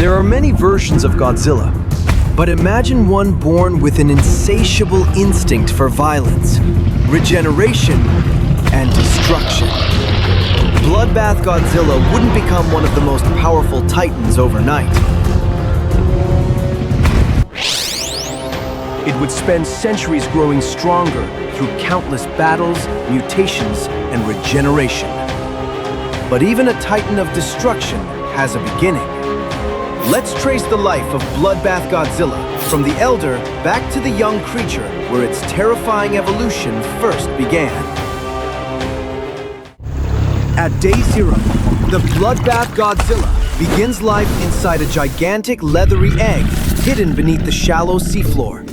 There are many versions of Godzilla, but imagine one born with an insatiable instinct for violence, regeneration, and destruction. Bloodbath Godzilla wouldn't become one of the most powerful titans overnight. It would spend centuries growing stronger through countless battles, mutations, and regeneration. But even a titan of destruction has a beginning. Let's trace the life of Bloodbath Godzilla, from the elder back to the young creature where its terrifying evolution first began. At day 0, the Bloodbath Godzilla begins life inside a gigantic leathery egg hidden beneath the shallow seafloor.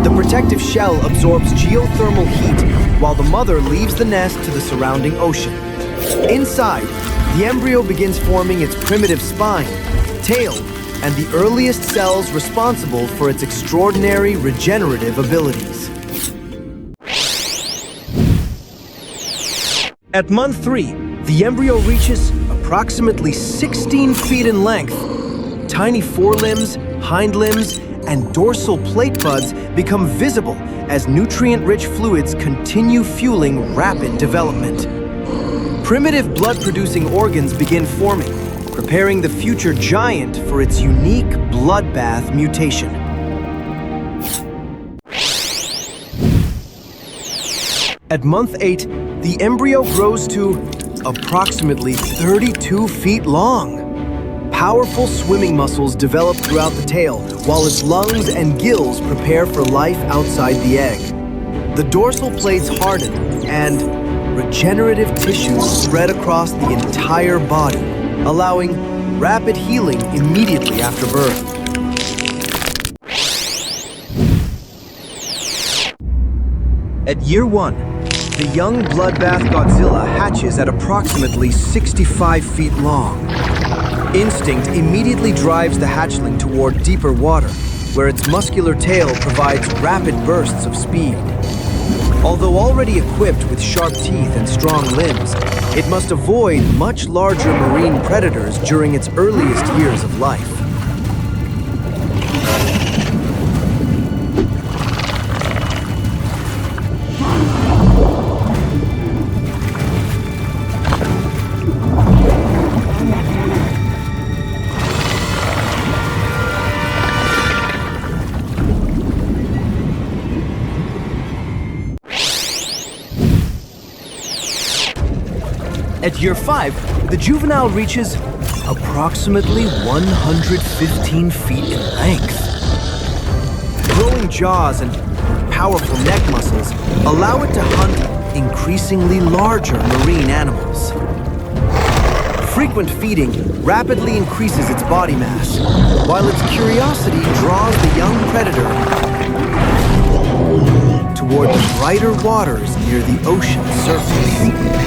The protective shell absorbs geothermal heat while the mother leaves the nest to the surrounding ocean. Inside, the embryo begins forming its primitive spine, tail, and the earliest cells responsible for its extraordinary regenerative abilities. At month 3, the embryo reaches approximately 16 feet in length. Tiny forelimbs, hind limbs, and dorsal plate buds become visible as nutrient-rich fluids continue fueling rapid development. Primitive blood-producing organs begin forming, preparing the future giant for its unique bloodbath mutation. At month 8, the embryo grows to approximately 32 feet long. Powerful swimming muscles develop throughout the tail, while its lungs and gills prepare for life outside the egg. The dorsal plates harden, and regenerative tissues spread across the entire body, allowing rapid healing immediately after birth. At year 1, the young Bloodbath Godzilla hatches at approximately 65 feet long. Instinct immediately drives the hatchling toward deeper water, where its muscular tail provides rapid bursts of speed. Although already equipped with sharp teeth and strong limbs, it must avoid much larger marine predators during its earliest years of life. At year 5, the juvenile reaches approximately 115 feet in length. Growing jaws and powerful neck muscles allow it to hunt increasingly larger marine animals. Frequent feeding rapidly increases its body mass, while its curiosity draws the young predator toward the brighter waters near the ocean's surface.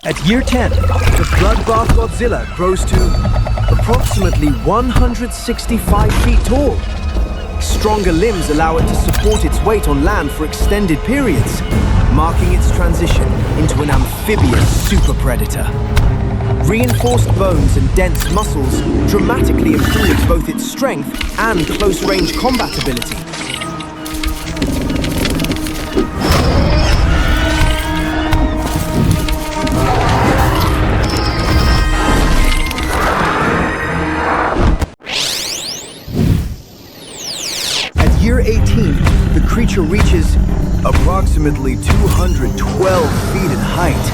At year 10, the Bloodbath Godzilla grows to approximately 165 feet tall. Stronger limbs allow it to support its weight on land for extended periods, marking its transition into an amphibious super predator. Reinforced bones and dense muscles dramatically improve both its strength and close-range combat ability. Year 18, the creature reaches approximately 212 feet in height.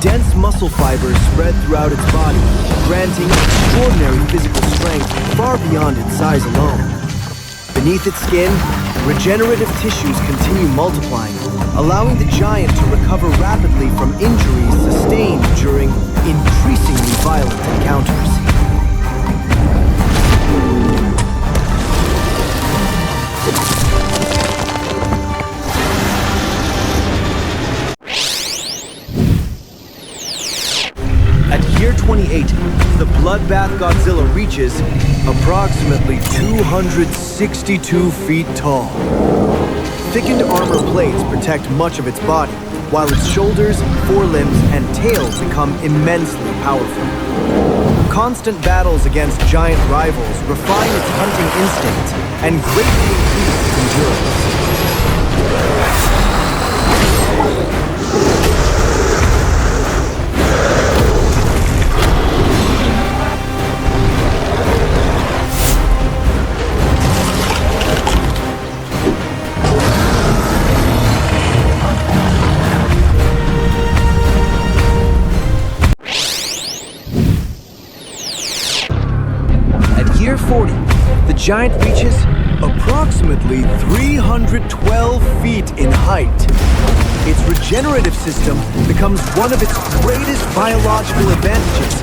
Dense muscle fibers spread throughout its body, granting extraordinary physical strength far beyond its size alone. Beneath its skin, regenerative tissues continue multiplying, allowing the giant to recover rapidly from injuries sustained during increasingly violent encounters. At year 28, the Bloodbath Godzilla reaches approximately 262 feet tall. thickened armor plates protect much of its body, while its shoulders, forelimbs, and tail become immensely powerful. Constant battles against giant rivals refine its hunting instincts and greatly increase its endurance. Year 40, the giant reaches approximately 312 feet in height. Its regenerative system becomes one of its greatest biological advantages,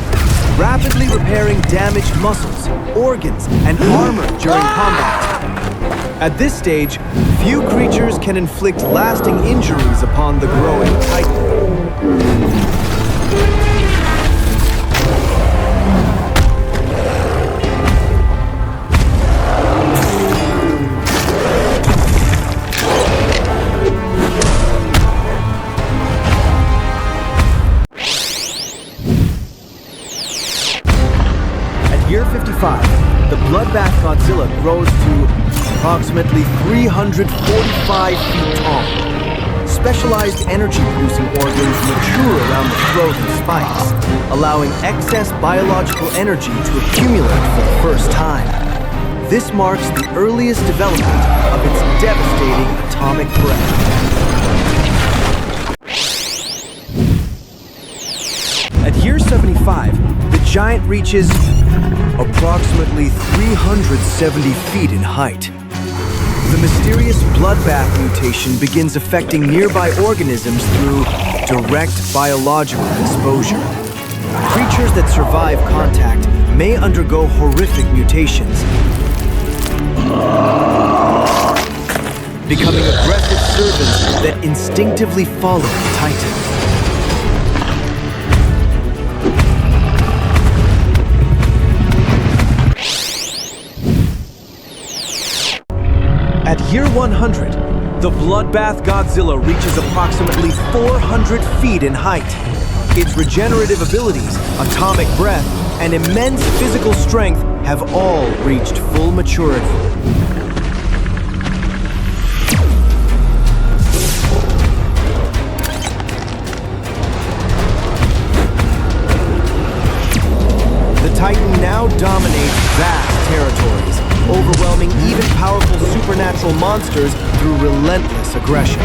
rapidly repairing damaged muscles, organs, and armor during combat. At this stage, few creatures can inflict lasting injuries upon the growing Titan. Year 55, the Bloodbath Godzilla grows to approximately 345 feet tall. Specialized energy-producing organs mature around the throat and spikes, allowing excess biological energy to accumulate for the first time. This marks the earliest development of its devastating atomic breath. At year 75, the giant reaches approximately 370 feet in height. The mysterious bloodbath mutation begins affecting nearby organisms through direct biological exposure. Creatures that survive contact may undergo horrific mutations, becoming aggressive servants that instinctively follow the Titan. At year 100, the Bloodbath Godzilla reaches approximately 400 feet in height. Its regenerative abilities, atomic breath, and immense physical strength have all reached full maturity. The Titan now dominates vast territories, overwhelming even powerful supernatural monsters through relentless aggression.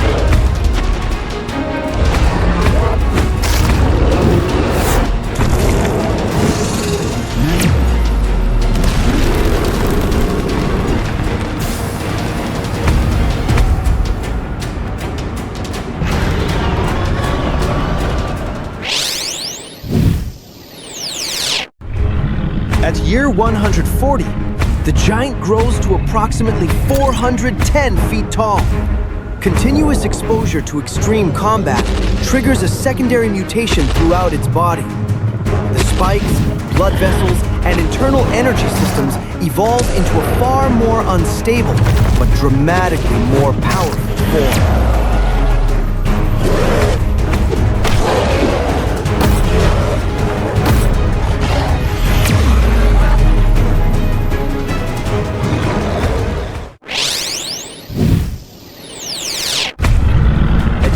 At year 140, the giant grows to approximately 410 feet tall. Continuous exposure to extreme combat triggers a secondary mutation throughout its body. The spikes, blood vessels, and internal energy systems evolve into a far more unstable, but dramatically more powerful form.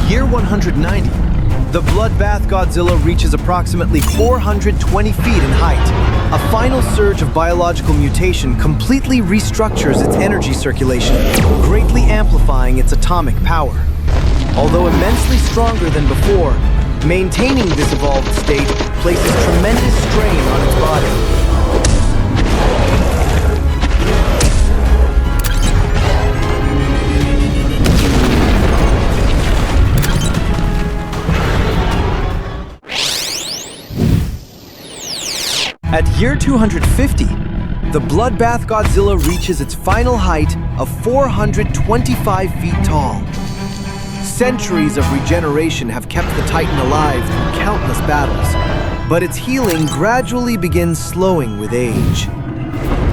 Year 190, the Bloodbath Godzilla reaches approximately 420 feet in height. A final surge of biological mutation completely restructures its energy circulation, greatly amplifying its atomic power. Although immensely stronger than before, maintaining this evolved state places tremendous strain on its body. At year 250, the Bloodbath Godzilla reaches its final height of 425 feet tall. Centuries of regeneration have kept the Titan alive through countless battles, but its healing gradually begins slowing with age.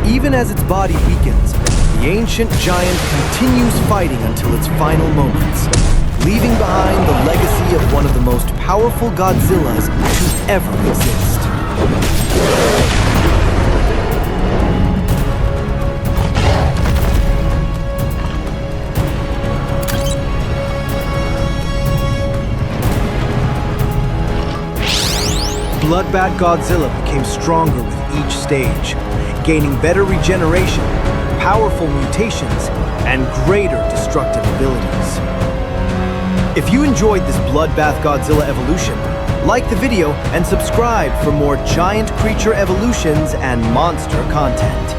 Even as its body weakens, the ancient giant continues fighting until its final moments, leaving behind the legacy of one of the most powerful Godzillas to ever exist. Bloodbath Godzilla became stronger with each stage, gaining better regeneration, powerful mutations, and greater destructive abilities. If you enjoyed this Bloodbath Godzilla evolution, like the video and subscribe for more giant creature evolutions and monster content.